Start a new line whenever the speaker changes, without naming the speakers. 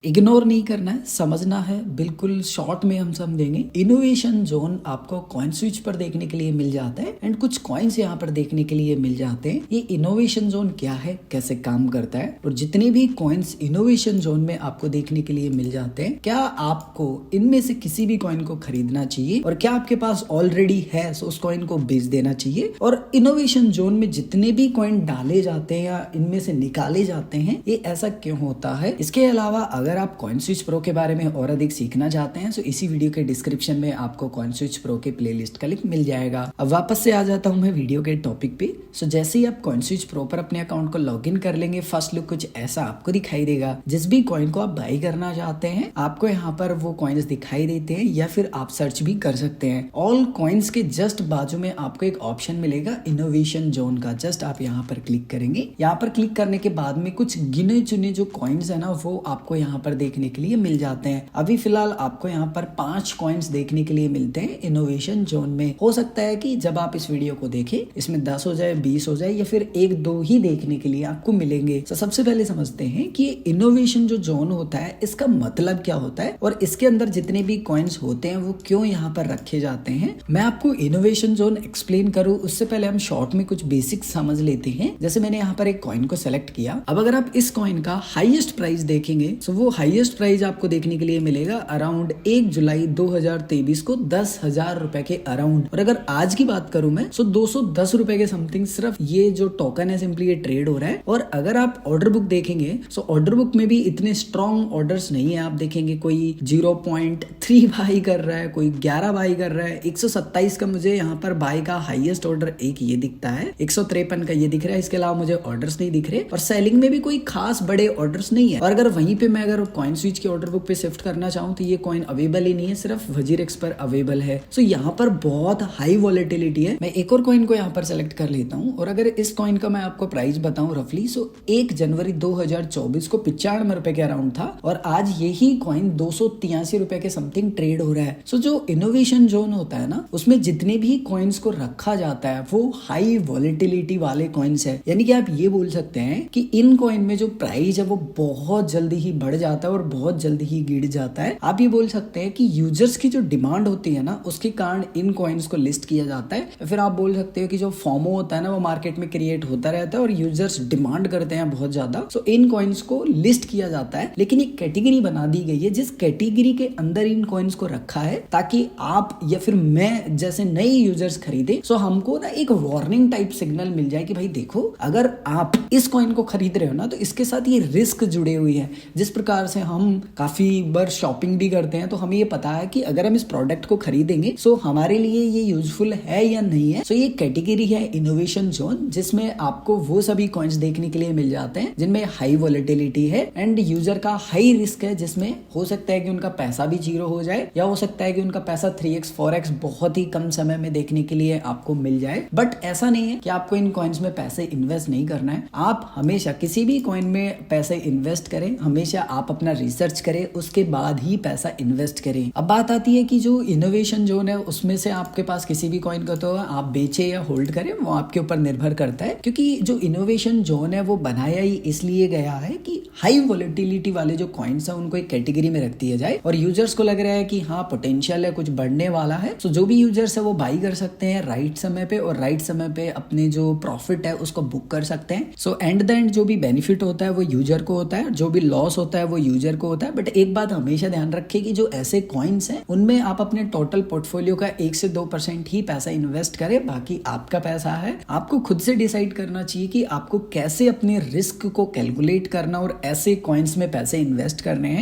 Ignore नहीं करना है, समझना है। बिल्कुल शॉर्ट में हम समझेंगे। इनोवेशन जोन आपको कॉइन स्विच पर देखने के लिए मिल जाता है एंड कुछ कॉइन्स यहाँ पर देखने के लिए मिल जाते हैं। ये इनोवेशन जोन क्या है, कैसे काम करता है, और जितने भी कॉइन्स इनोवेशन जोन में आपको देखने के लिए मिल जाते हैं, क्या आपको इनमें से किसी भी कॉइन को खरीदना चाहिए और क्या आपके पास ऑलरेडी है तो उस कॉइन को बेच देना चाहिए। और इनोवेशन जोन में जितने भी कॉइन डाले जाते हैं या इनमें से निकाले जाते हैं, ये ऐसा क्यों होता है। इसके अलावा अगर आप कॉइन स्विच प्रो के बारे में और अधिक सीखना चाहते हैं तो इसी वीडियो के डिस्क्रिप्शन में आपको कॉइन स्विच प्रो के प्लेलिस्ट का लिंक मिल जाएगा। अब वापस से आ जाता हूं मैं वीडियो के टॉपिक पे। सो जैसे ही आप कॉइन स्विच प्रो पर अपने अकाउंट को लॉगिन कर लेंगे, फर्स्ट लुक कुछ ऐसा आपको दिखाई देगा। जिस भी कॉइन को आप बाई करना चाहते हैं, आपको यहाँ पर वो कॉइन्स दिखाई देते हैं या फिर आप सर्च भी कर सकते हैं। ऑल कॉइन्स के जस्ट बाजू में आपको एक ऑप्शन मिलेगा इनोवेशन जोन का। जस्ट आप यहाँ पर क्लिक करेंगे। यहाँ पर क्लिक करने के बाद में कुछ गिने चुने जो कॉइन्स है ना, वो आपको यहाँ पर देखने के लिए मिल जाते हैं। अभी फिलहाल आपको यहाँ पर 5 कॉइन्स देखने के लिए मिलते हैं इनोवेशन जोन में। हो सकता है कि जब आप इस वीडियो को देखें इसमें 10 हो जाए, 20 हो जाए या फिर 1-2 ही देखने के लिए आपको मिलेंगे। तो सबसे पहले समझते हैं कि इनोवेशन जो जोन होता है इसका मतलब क्या होता है और इसके अंदर जितने भी कॉइन्स होते हैं वो क्यों यहाँ पर रखे जाते हैं। मैं आपको इनोवेशन जोन एक्सप्लेन करूँ उससे पहले हम शॉर्ट में कुछ बेसिक समझ लेते हैं। जैसे मैंने यहाँ पर एक कॉइन को सेलेक्ट किया। अब अगर आप इस कॉइन का हाईएस्ट प्राइस देखेंगे तो वो हाईएस्ट प्राइस आपको देखने के लिए मिलेगा अराउंड 1 जुलाई 2023 को 10,000 रुपए के अराउंड। और अगर आज की बात करूं मैं तो 210 रुपए के समथिंग सिर्फ ये जो टोकन है सिंपली ये ट्रेड हो रहा है। और अगर आप ऑर्डर बुक देखेंगे तो ऑर्डर बुक में भी इतने स्ट्रॉन्ग ऑर्डर्स नहीं है। आप देखेंगे कोई 0.3 बाई कर रहा है, कोई 11 बाई कर रहा है। 127 का मुझे यहाँ पर बाई का हाईएस्ट ऑर्डर एक ये दिखता है, 153 का ये दिख रहा है। इसके अलावा मुझे ऑर्डर्स नहीं दिख रहे और सेलिंग में भी कोई खास बड़े ऑर्डर्स नहीं है। और अगर वहीं पे मैं अगर कॉइन स्विच के ऑर्डर बुक पे शिफ्ट करना चाहूँ तो ये कॉइन अवेलेबल ही नहीं है, सिर्फ वजीरेक्स पर अवेलेबल है। सो यहाँ पर बहुत हाई वॉलेटिलिटी है। मैं एक और कॉइन को यहाँ पर सेलेक्ट कर लेता हूँ और अगर इस कॉइन का मैं आपको प्राइस बताऊं रफली, सो 1 जनवरी 2024 को 95 रुपए के अराउंड था और आज यही कॉइन 283 रुपए के समथिंग ट्रेड हो रहा है। सो जो इनोवेशन जोन होता है ना, उसमें जितने भी कॉइन्स को रखा जाता है वो हाई वॉलेटिलिटी वाले कॉइन्स है। यानी कि आप ये बोल सकते हैं कि इन कॉइन में जो प्राइस है वो बहुत जल्दी ही बढ़ जाता है और बहुत जल्दी ही गिर जाता है। आप ये बोल सकते हैं कि यूजर्स की जो डिमांड होती है ना, उसके कारण इन कॉइन्स को लिस्ट किया जाता है। या फिर आप बोल सकते हो कि जो फोमो होता है ना, वो मार्केट में क्रिएट होता रहता है और यूजर्स डिमांड करते हैं बहुत ज्यादा। सो इन कॉइन्स को लिस्ट किया जाता है। लेकिन एक कैटेगरी बना दी गई है जिस कैटेगरी के अंदर इन कॉइन्स को रखा है ताकि आप या फिर मैं जैसे नए यूजर्स खरीदे सो हमको ना एक वार्निंग टाइप सिग्नल मिल जाए कि भाई देखो, अगर आप इस कॉइन को खरीद रहे हो ना तो इसके साथ ये रिस्क जुड़े हुए हैं। जिस प्रकार से हम काफी बार शॉपिंग भी करते हैं तो हमें ये पता है कि अगर हम इस प्रोडक्ट को खरीदेंगे सो हमारे लिए ये यूजफुल है या नहीं है। सो ये कैटेगरी है इनोवेशन जोन, जिसमें आपको वो सभी कॉइन्स देखने के लिए मिल जाते हैं जिनमें हाई वॉलेटिलिटी है एंड यूजर का हाई रिस्क है, जिसमें हो सकता है कि उनका पैसा भी जीरो हो जाए या हो सकता है कि उनका पैसा 3x 4x बहुत ही कम समय में देखने के लिए आपको मिल जाए। बट ऐसा नहीं है कि आपको इन कॉइन्स में पैसे इन्वेस्ट नहीं करना है। आप हमेशा किसी भी कॉइन में पैसे इन्वेस्ट करें, हमेशा आप अपना रिसर्च करें, उसके बाद ही पैसा इन्वेस्ट करें। अब बात आती है कि जो इनोवेशन जोन है उसमें से आपके पास किसी भी कॉइन को तो आप बेचे या होल्ड करें, वो आपके ऊपर निर्भर करता है। क्योंकि जो इनोवेशन जोन है वो बनाया ही इसलिए गया है कि हाई वॉलेटिलिटी वाले जो कॉइन्स है उनको एक कैटेगरी में रख दिया जाए और यूजर्स को लग रहा है कि हाँ पोटेंशियल है, कुछ बढ़ने वाला है। सो जो भी यूजर्स है वो बाई कर सकते हैं राइट समय पे और राइट समय पे अपने जो प्रॉफिट है उसको बुक कर सकते हैं। सो एंड द एंड जो भी बेनिफिट होता है वो यूजर को होता है, जो भी लॉस होता है वो यूजर को होता है। बट एक बात हमेशा ध्यान रखें कि जो ऐसे कॉइन्स हैं उनमें आप अपने टोटल पोर्टफोलियो का 1 से 2% ही पैसा इन्वेस्ट करें, बाकी आपका पैसा है। आपको खुद से डिसाइड करना चाहिए कि आपको कैसे अपने रिस्क को कैलकुलेट करना और ऐसे कॉइन्स में पैसे इन्वेस्ट करने हैं